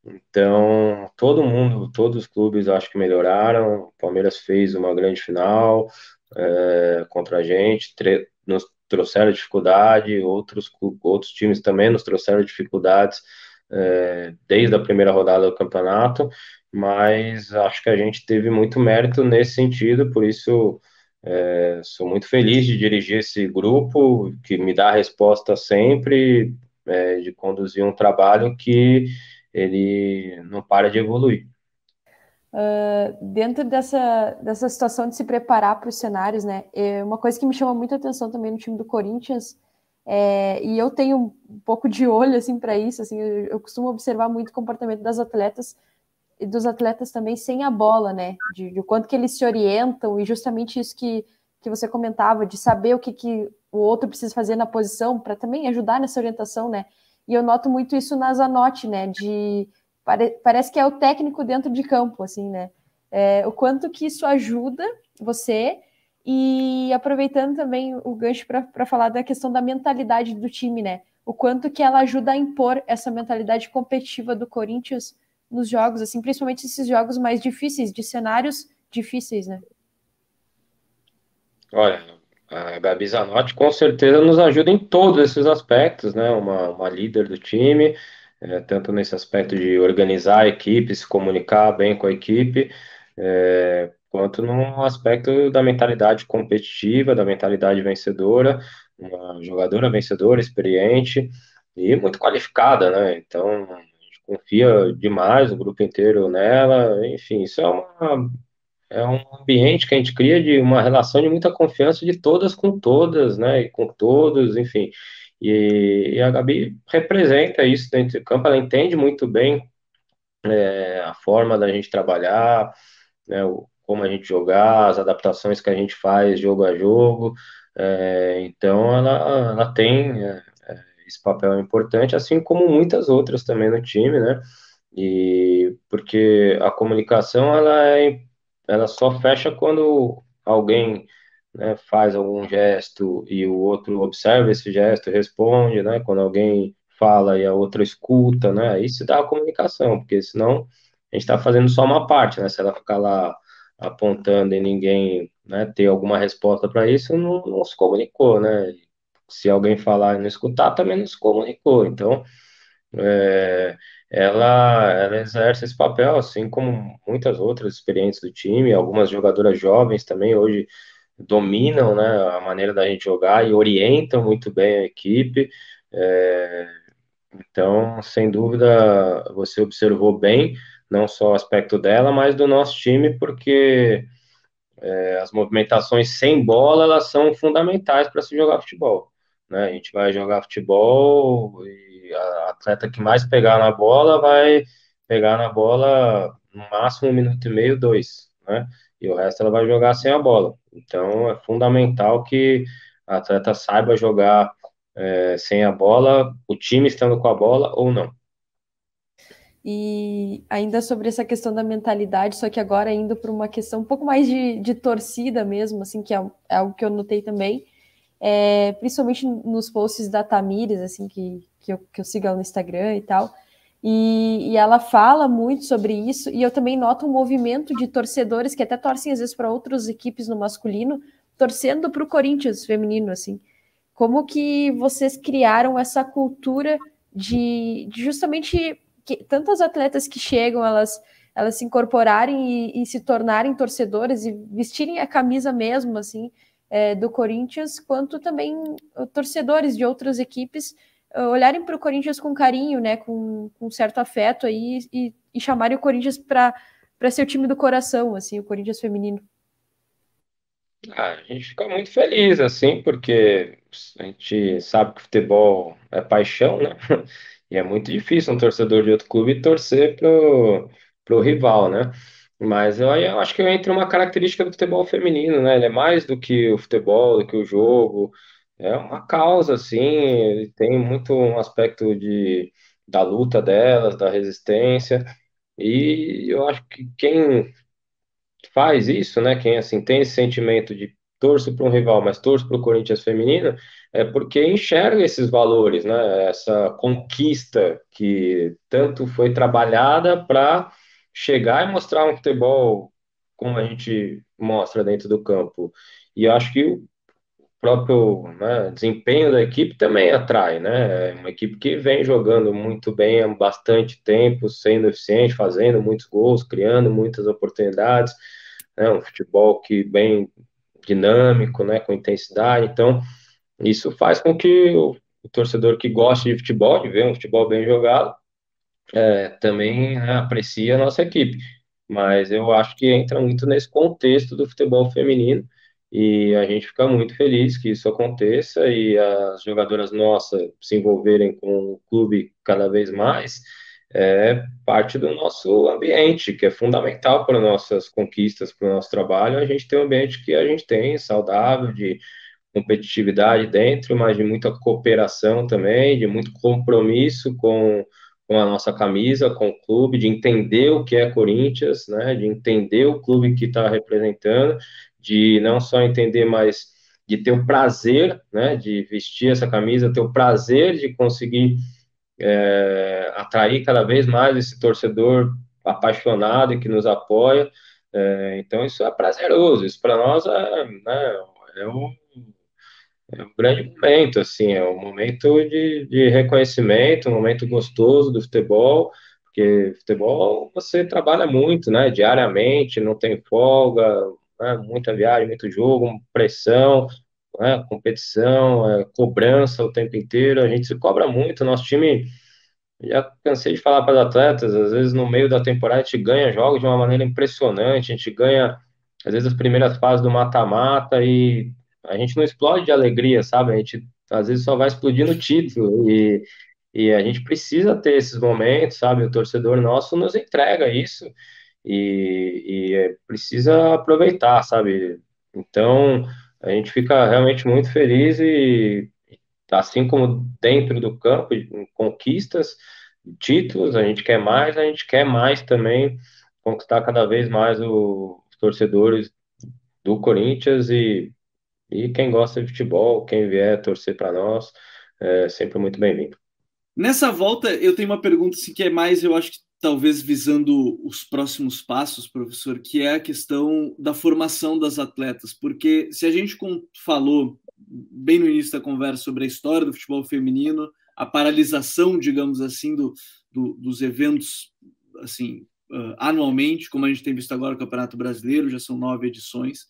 Então, todo mundo, todos os clubes acho que melhoraram. O Palmeiras fez uma grande final contra a gente, nos trouxeram dificuldade, outros times também nos trouxeram dificuldades desde a primeira rodada do campeonato, mas acho que a gente teve muito mérito nesse sentido, por isso sou muito feliz de dirigir esse grupo, que me dá a resposta sempre, de conduzir um trabalho que ele não para de evoluir. Dentro dessa situação de se preparar para os cenários, né? Uma coisa que me chama muita atenção também no time do Corinthians, e eu tenho um pouco de olho assim para isso, assim, eu costumo observar muito o comportamento das atletas e dos atletas também sem a bola, né? De quanto que eles se orientam e justamente isso que você comentava, de saber o que o outro precisa fazer na posição para também ajudar nessa orientação, né? E eu noto muito isso na Zanotti, né? Parece que é o técnico dentro de campo, assim, né? O quanto que isso ajuda você, e aproveitando também o gancho para falar da questão da mentalidade do time, né? o quanto que ela ajuda a impor essa mentalidade competitiva do Corinthians nos jogos, assim, principalmente esses jogos mais difíceis, de cenários difíceis, né? Olha, a Gabi Zanotti com certeza nos ajuda em todos esses aspectos, né? Uma líder do time, tanto nesse aspecto de organizar a equipe, se comunicar bem com a equipe, quanto no aspecto da mentalidade competitiva, da mentalidade vencedora, uma jogadora vencedora, experiente e muito qualificada, né? Então, a gente confia demais, o grupo inteiro nela, enfim, isso é um ambiente que a gente cria de uma relação de muita confiança de todas com todas, né? E com todos, enfim. E a Gabi representa isso dentro do campo, ela entende muito bem a forma da gente trabalhar, né? Como a gente jogar, as adaptações que a gente faz jogo a jogo. Então, ela tem esse papel importante, assim como muitas outras também no time, né? E porque a comunicação ela só fecha quando alguém, né, faz algum gesto e o outro observa esse gesto e responde, né? Quando alguém fala e a outra escuta, né? Aí se dá a comunicação, porque senão a gente está fazendo só uma parte, né? Se ela ficar lá apontando e ninguém, né, ter alguma resposta para isso, não se comunicou, né? Se alguém falar e não escutar, também não se comunicou. Então, é, ela exerce esse papel, assim como muitas outras experientes do time, algumas jogadoras jovens também hoje dominam, né, a maneira da gente jogar e orientam muito bem a equipe. É, então, sem dúvida, você observou bem, não só o aspecto dela, mas do nosso time, porque as movimentações sem bola, elas são fundamentais para se jogar futebol, né? A gente vai jogar futebol e a atleta que mais pegar na bola vai pegar na bola no máximo 1 minuto e meio, dois, né? E o resto ela vai jogar sem a bola. Então é fundamental que a atleta saiba jogar sem a bola, o time estando com a bola ou não. E ainda sobre essa questão da mentalidade, só que agora indo para uma questão um pouco mais de torcida mesmo, assim, que é algo que eu notei também, principalmente nos posts da Tamires, assim, que eu sigo ela no Instagram e tal, e ela fala muito sobre isso, e eu também noto um movimento de torcedores que até torcem às vezes para outras equipes no masculino, torcendo para o Corinthians feminino, assim. Como que vocês criaram essa cultura de justamente que tantas atletas que chegam, elas se incorporarem e se tornarem torcedoras e vestirem a camisa mesmo, assim, do Corinthians, quanto também torcedores de outras equipes olharem para o Corinthians com carinho, né, com certo afeto aí e chamarem o Corinthians para ser o time do coração, assim, o Corinthians feminino. A gente fica muito feliz, assim, porque a gente sabe que futebol é paixão, né? E é muito difícil um torcedor de outro clube torcer pro rival, né? Mas eu acho que entra uma característica do futebol feminino, né? Ele é mais do que o futebol, do que o jogo. É uma causa, assim, ele tem muito um aspecto da luta delas, da resistência. E eu acho que quem faz isso, né? Quem assim tem esse sentimento de torço para um rival, mas torço para o Corinthians feminino, é porque enxerga esses valores, né? Essa conquista que tanto foi trabalhada para chegar e mostrar um futebol como a gente mostra dentro do campo. E eu acho que o próprio, né, desempenho da equipe também atrai, né? É uma equipe que vem jogando muito bem há bastante tempo, sendo eficiente, fazendo muitos gols, criando muitas oportunidades, né? Um futebol que bem dinâmico, né, com intensidade. Então, isso faz com que o torcedor que gosta de futebol, de ver um futebol bem jogado, também, né, aprecia a nossa equipe. Mas eu acho que entra muito nesse contexto do futebol feminino e a gente fica muito feliz que isso aconteça e as jogadoras nossas se envolverem com o clube cada vez mais parte do nosso ambiente, que é fundamental para nossas conquistas, para o nosso trabalho. A gente tem um ambiente que a gente tem, saudável, de competitividade dentro, mas de muita cooperação também, de muito compromisso com a nossa camisa, com o clube, de entender o que é Corinthians, né, de entender o clube que está representando, de não só entender, mas de ter o prazer, né, de vestir essa camisa, ter o prazer de conseguir atrair cada vez mais esse torcedor apaixonado e que nos apoia. Então isso é prazeroso, isso para nós né, é um grande momento, assim, é um momento de reconhecimento, um momento gostoso do futebol, porque futebol você trabalha muito, né, diariamente, não tem folga, né, muita viagem, muito jogo, pressão, né, competição, cobrança o tempo inteiro, a gente se cobra muito, nosso time, já cansei de falar para os atletas, às vezes no meio da temporada a gente ganha jogos de uma maneira impressionante, a gente ganha, às vezes, as primeiras fases do mata-mata e a gente não explode de alegria, sabe? A gente, às vezes, só vai explodir no título e a gente precisa ter esses momentos, sabe? O torcedor nosso nos entrega isso e precisa aproveitar, sabe? Então, a gente fica realmente muito feliz e assim como dentro do campo, em conquistas, títulos, a gente quer mais também conquistar cada vez mais os torcedores do Corinthians e quem gosta de futebol, quem vier torcer para nós, é sempre muito bem-vindo. Nessa volta, eu tenho uma pergunta assim, que é mais, eu acho que talvez visando os próximos passos, professor, que é a questão da formação das atletas, porque se a gente falou bem no início da conversa sobre a história do futebol feminino, a paralisação, digamos assim, dos eventos assim anualmente, como a gente tem visto agora no Campeonato Brasileiro, já são 9 edições,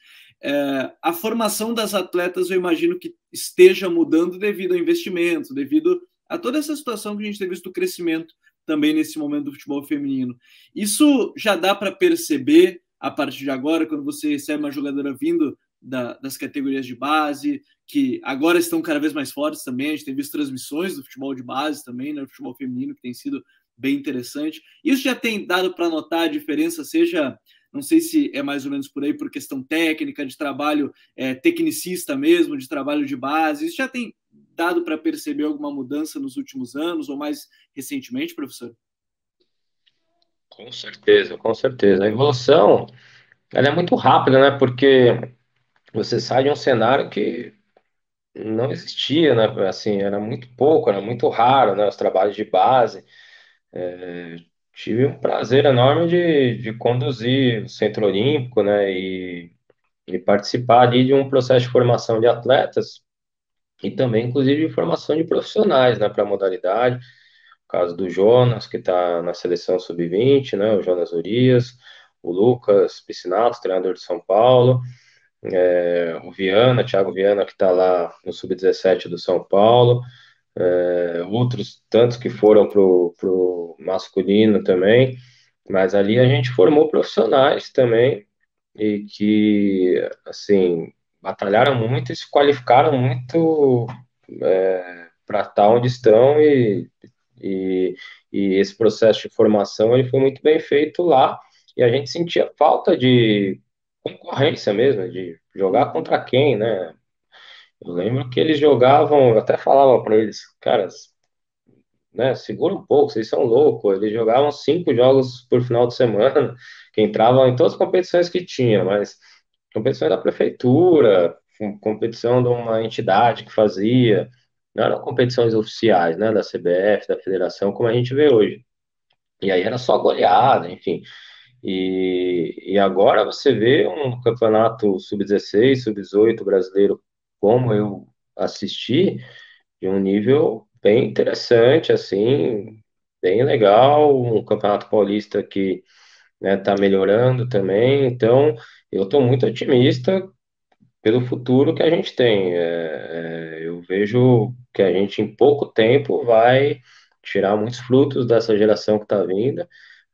a formação das atletas eu imagino que esteja mudando devido ao investimento, devido a toda essa situação que a gente tem visto do crescimento também nesse momento do futebol feminino. Isso já dá para perceber a partir de agora, quando você recebe uma jogadora vindo das categorias de base, que agora estão cada vez mais fortes também, a gente tem visto transmissões do futebol de base também, né, do futebol feminino, que tem sido bem interessante. Isso já tem dado para notar a diferença, seja, não sei se é mais ou menos por aí, por questão técnica, de trabalho tecnicista mesmo, de trabalho de base, isso já tem dado para perceber alguma mudança nos últimos anos ou mais recentemente, professor? Com certeza, com certeza. A evolução, ela é muito rápida, né? Porque você sai de um cenário que não existia, né? Assim, era muito pouco, era muito raro, né? Os trabalhos de base. Tive um prazer enorme de conduzir o Centro Olímpico, né? E participar ali de um processo de formação de atletas e também, inclusive, de formação de profissionais, né? Para a modalidade. O caso do Jonas, que está na seleção sub-20, né? O Jonas Urias, o Lucas Piscinato, treinador de São Paulo, o Viana, Thiago Viana, que está lá no sub-17 do São Paulo, outros tantos que foram pro masculino também, mas ali a gente formou profissionais também e que, assim, batalharam muito e se qualificaram muito para estar onde estão e, e esse processo de formação ele foi muito bem feito lá e a gente sentia falta de concorrência mesmo, de jogar contra quem, né? Eu lembro que eles jogavam, eu até falava para eles, caras, né, segura um pouco, vocês são loucos. Eles jogavam 5 jogos por final de semana, que entravam em todas as competições que tinha, mas competições da prefeitura, competição de uma entidade que fazia, não eram competições oficiais, né, da CBF, da federação, como a gente vê hoje. E aí era só goleada, enfim. E agora você vê um campeonato sub-16, sub-18 brasileiro, como eu assisti, de um nível bem interessante, assim, bem legal, um campeonato paulista que, né, tá melhorando também, então eu estou muito otimista pelo futuro que a gente tem. Eu vejo que a gente em pouco tempo vai tirar muitos frutos dessa geração que está vindo,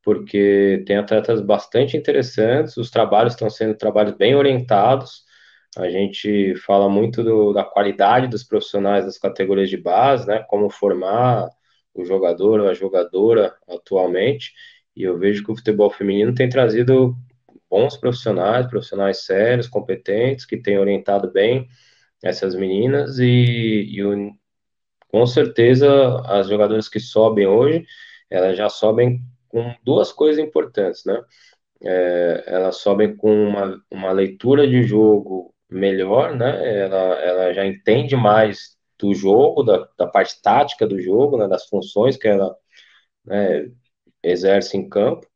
porque tem atletas bastante interessantes, os trabalhos estão sendo trabalhos bem orientados. A gente fala muito da qualidade dos profissionais das categorias de base, né? Como formar o jogador ou a jogadora atualmente. E eu vejo que o futebol feminino tem trazido bons profissionais, profissionais sérios, competentes, que têm orientado bem essas meninas com certeza as jogadoras que sobem hoje, elas já sobem com duas coisas importantes, né? Elas sobem com uma leitura de jogo melhor, né? Ela já entende mais do jogo, da parte tática do jogo, né? Das funções que ela, né, exerce em campo,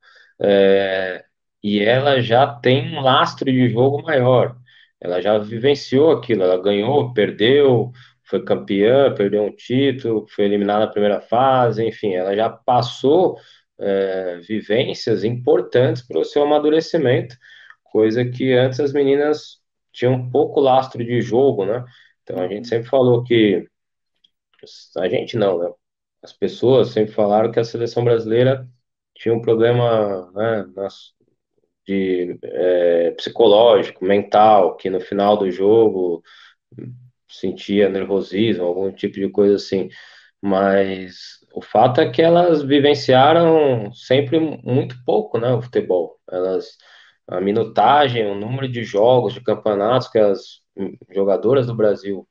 é, e ela já tem um lastro de jogo maior. Ela já vivenciou aquilo, ela ganhou, perdeu, foi campeã, perdeu um título, foi eliminada na primeira fase, enfim, ela já passou vivências importantes para o seu amadurecimento, coisa que antes as meninas tinham um pouco lastro de jogo, né? Então a gente sempre falou que a gente não, né? As pessoas sempre falaram que a seleção brasileira tinha um problema, né, de psicológico, mental, que no final do jogo sentia nervosismo, algum tipo de coisa assim. Mas o fato é que elas vivenciaram sempre muito pouco, né, o futebol. A minutagem, o número de jogos, de campeonatos que as jogadoras do Brasil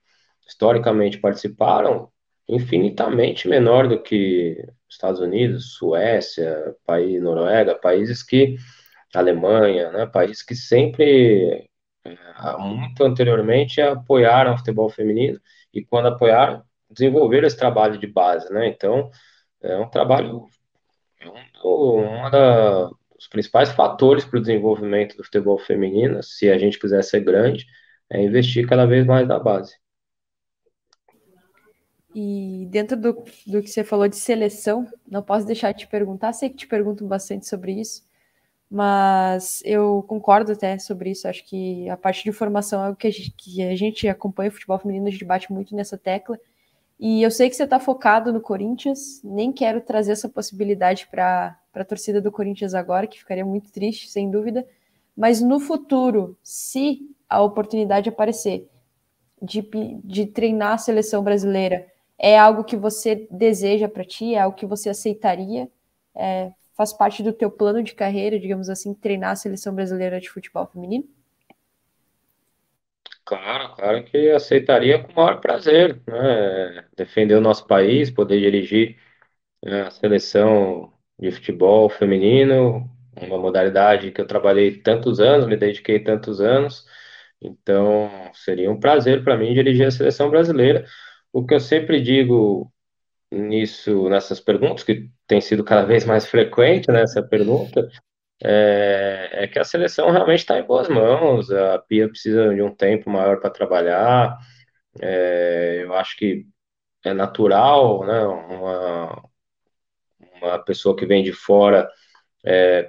historicamente participaram, infinitamente menor do que Estados Unidos, Suécia, país, Noruega, países que Alemanha, né, países que sempre, muito anteriormente, apoiaram o futebol feminino e quando apoiaram, desenvolveram esse trabalho de base, né? Então, é um trabalho, é dos principais fatores para o desenvolvimento do futebol feminino, se a gente quiser ser grande, é investir cada vez mais na base. E dentro do que você falou de seleção, não posso deixar de te perguntar, sei que te perguntam bastante sobre isso, mas eu concordo até sobre isso, acho que a parte de formação é o que a gente acompanha o futebol feminino, a gente bate muito nessa tecla, e eu sei que você está focado no Corinthians, nem quero trazer essa possibilidade para a torcida do Corinthians agora, que ficaria muito triste, sem dúvida, mas no futuro, se a oportunidade aparecer de treinar a seleção brasileira, é algo que você deseja para ti? É algo que você aceitaria? Faz parte do teu plano de carreira, digamos assim, treinar a seleção brasileira de futebol feminino? Claro, claro que aceitaria com o maior prazer, né? Defender o nosso país, poder dirigir, né, a seleção de futebol feminino, uma modalidade que eu trabalhei tantos anos, me dediquei tantos anos, então seria um prazer para mim dirigir a seleção brasileira. O que eu sempre digo nessas perguntas, que tem sido cada vez mais frequente nessa pergunta, é que a seleção realmente está em boas mãos, a Pia precisa de um tempo maior para trabalhar, eu acho que é natural, né, uma pessoa que vem de fora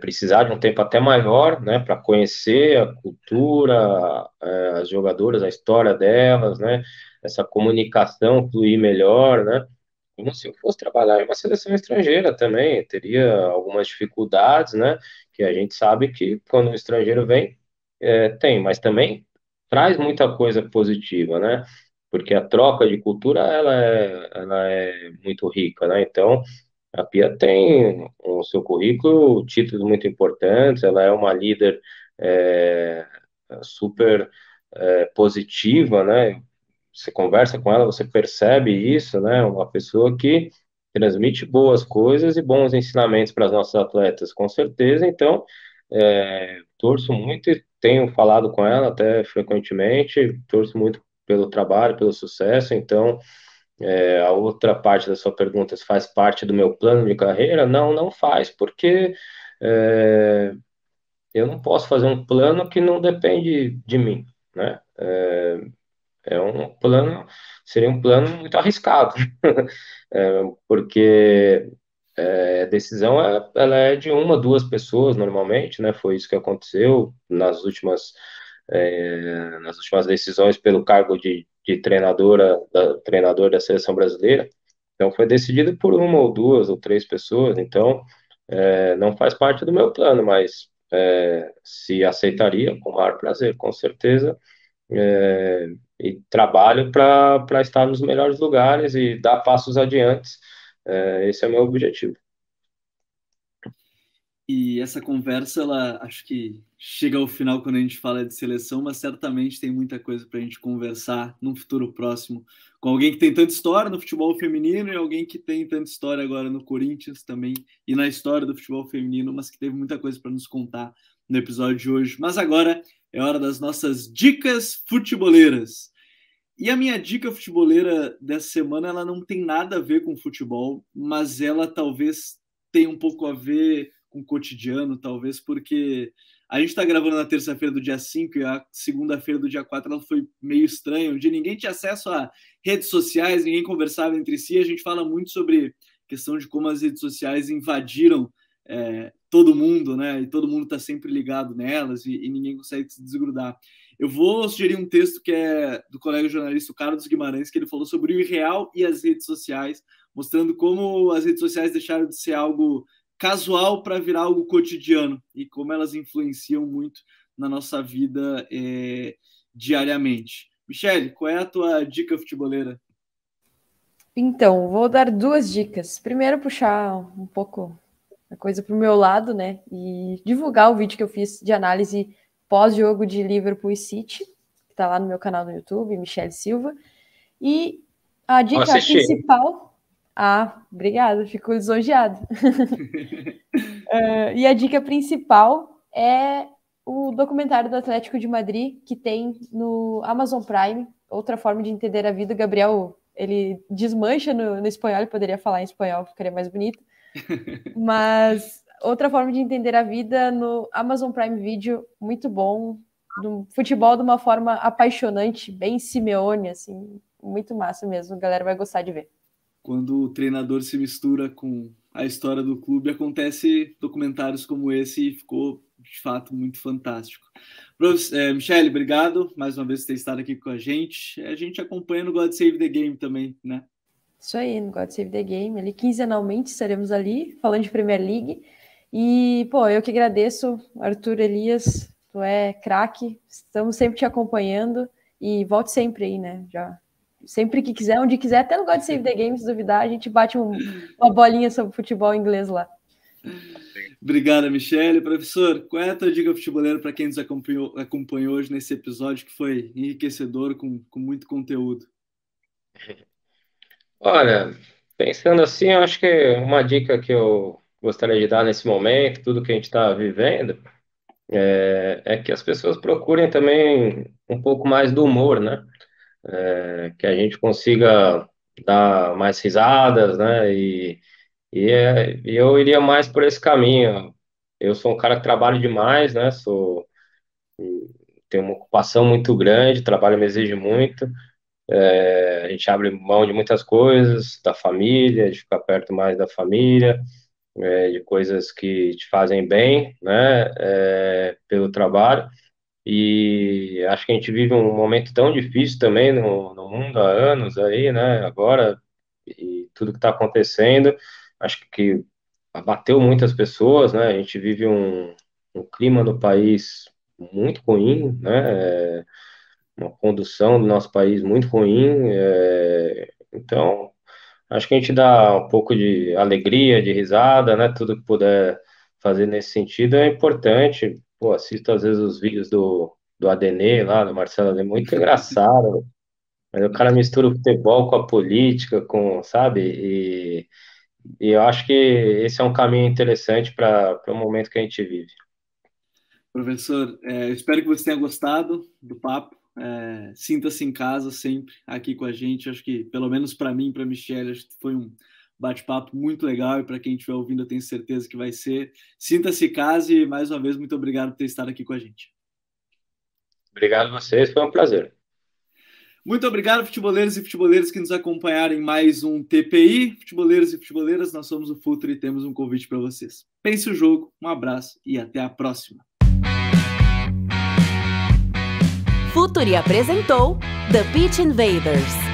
precisar de um tempo até maior, né, para conhecer a cultura, as jogadoras, a história delas, né, essa comunicação fluir melhor, né, como se eu fosse trabalhar em uma seleção estrangeira também, teria algumas dificuldades, né, que a gente sabe que quando o estrangeiro vem, tem, mas também traz muita coisa positiva, né, porque a troca de cultura, ela é muito rica, né, então a Pia tem no seu currículo títulos muito importantes, ela é uma líder é, super positiva, né? Você conversa com ela, você percebe isso, né? Uma pessoa que transmite boas coisas e bons ensinamentos para as nossas atletas, com certeza. Então, torço muito e tenho falado com ela até frequentemente, torço muito pelo trabalho, pelo sucesso. Então, a outra parte da sua pergunta, se faz parte do meu plano de carreira? Não, não faz, porque é, eu não posso fazer um plano que não depende de mim, né? Seria um plano muito arriscado, porque a decisão ela é de uma, duas pessoas normalmente, né? Foi isso que aconteceu nas últimas decisões pelo cargo de treinador da seleção brasileira. Então foi decidido por uma ou duas ou três pessoas. Então não faz parte do meu plano, mas se aceitaria com o maior prazer, com certeza. É, e trabalho para estar nos melhores lugares e dar passos adiante. Esse é o meu objetivo. E essa conversa, ela acho que chega ao final quando a gente fala de seleção, mas certamente tem muita coisa para a gente conversar num futuro próximo com alguém que tem tanta história no futebol feminino e alguém que tem tanta história agora no Corinthians também e na história do futebol feminino, mas que teve muita coisa para nos contar no episódio de hoje. Mas agora é hora das nossas dicas futeboleiras. E a minha dica futeboleira dessa semana, ela não tem nada a ver com futebol, mas ela talvez tenha um pouco a ver com o cotidiano, talvez porque a gente está gravando na terça-feira do dia 5 e a segunda-feira do dia 4 ela foi meio estranha, onde ninguém tinha acesso a redes sociais, ninguém conversava entre si. A gente fala muito sobre a questão de como as redes sociais invadiram todo mundo, né? E todo mundo está sempre ligado nelas e ninguém consegue se desgrudar. Eu vou sugerir um texto que é do colega jornalista Carlos Guimarães, que ele falou sobre o irreal e as redes sociais, mostrando como as redes sociais deixaram de ser algo casual para virar algo cotidiano e como elas influenciam muito na nossa vida diariamente. Michele, qual é a tua dica futeboleira? Então, vou dar 2 dicas. Primeiro, puxar um pouco a coisa para o meu lado, né? E divulgar o vídeo que eu fiz de análise pós-jogo de Liverpool e City, que está lá no meu canal no YouTube, Michele Silva. E a dica principal... obrigada, fico lisonjeado. E a dica principal é o documentário do Atlético de Madrid, que tem no Amazon Prime, Outra Forma de Entender a Vida. O Gabriel, ele desmancha no espanhol, ele poderia falar em espanhol, ficaria mais bonito. Mas Outra Forma de Entender a Vida no Amazon Prime Video, muito bom, do futebol de uma forma apaixonante, bem Simeone, assim, muito massa mesmo, a galera vai gostar de ver. Quando o treinador se mistura com a história do clube, acontece documentários como esse e ficou, de fato, muito fantástico. Michele, obrigado mais uma vez por ter estado aqui com a gente. A gente acompanha no God Save the Game também, né? Isso aí, no God Save the Game. Ali, quinzenalmente estaremos ali, falando de Premier League. E, eu que agradeço, Arthur, Elias, tu é craque, estamos sempre te acompanhando e volte sempre aí, né? Sempre que quiser, onde quiser, até no God Save the Game, se duvidar, a gente bate uma bolinha sobre futebol inglês lá. Obrigado, Michele. Professor, qual é a tua dica futeboleira para quem nos acompanhou hoje nesse episódio que foi enriquecedor, com muito conteúdo? Olha, pensando assim, eu acho que uma dica que eu gostaria de dar nesse momento, tudo que a gente está vivendo, é que as pessoas procurem também um pouco mais do humor, né? Que a gente consiga dar mais risadas, né? E eu iria mais por esse caminho. Eu sou um cara que trabalho demais, né? Tenho uma ocupação muito grande, trabalho me exige muito. A gente abre mão de muitas coisas, da família, de ficar perto mais da família, de coisas que te fazem bem, né? Pelo trabalho. E acho que a gente vive um momento tão difícil também no mundo há anos aí, né? Agora, e tudo que está acontecendo, acho que abateu muitas pessoas, né? A gente vive um clima no país muito ruim, né? Uma condução do nosso país muito ruim. Então, acho que a gente dá um pouco de alegria, de risada, né? Tudo que puder fazer nesse sentido é importante. Pô, assisto às vezes os vídeos do Adnet lá, do Marcelo Adnet, muito engraçado. Mas o cara mistura o futebol com a política, sabe? E eu acho que esse é um caminho interessante para o momento que a gente vive. Professor, espero que você tenha gostado do papo. Sinta-se em casa sempre aqui com a gente. Acho que, pelo menos para mim, para a Michele, acho que foi um bate-papo muito legal e para quem estiver ouvindo, eu tenho certeza que vai ser. Sinta-se em casa e, mais uma vez, muito obrigado por ter estado aqui com a gente. Obrigado a vocês, foi um prazer. Muito obrigado, futeboleiros e futeboleiras que nos acompanharam em mais um TPI. Futeboleiros e futeboleiras, nós somos o Futuro e temos um convite para vocês. Pense o jogo, um abraço e até a próxima. Futuri apresentou The Pitch Invaders.